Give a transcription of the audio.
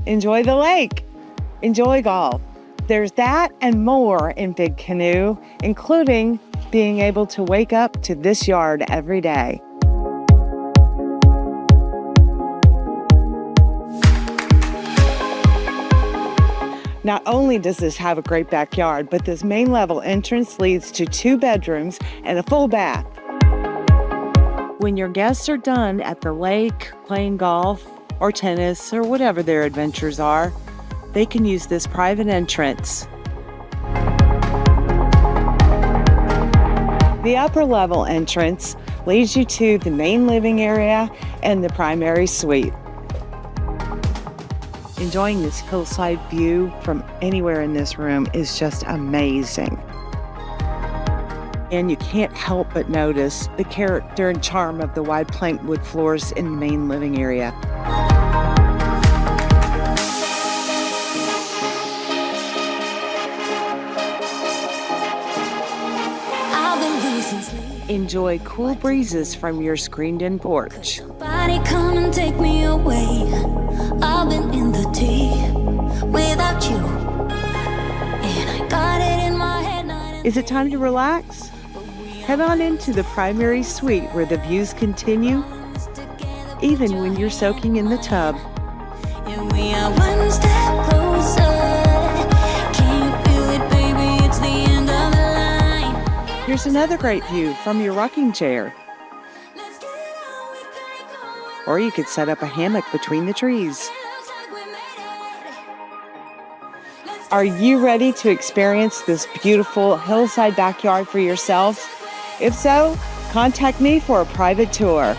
enjoy the lake, enjoy golf. There's that and more in Big Canoe, including being able to wake up to this yard every day. Not only does this have a great backyard, but this main level entrance leads to 2 bedrooms and a full bath. When your guests are done at the lake, playing golf or tennis or whatever their adventures are, they can use this private entrance. The upper level entrance leads you to the main living area and the primary suite. Enjoying this hillside view from anywhere in this room is just amazing. And you can't help but notice the character and charm of the wide plank wood floors in the main living area. Enjoy cool breezes from your screened-in porch. Somebody come and take me away. I've been in the deep without you, and I got it in my head. Is it time to relax? Head on into the primary suite where the views continue, even when you're soaking in the tub. And we are one step closer. Can you feel it, baby? It's the end of the line. Here's another great view from your rocking chair. Or you could set up a hammock between the trees. Are you ready to experience this beautiful hillside backyard for yourself? If so, contact me for a private tour.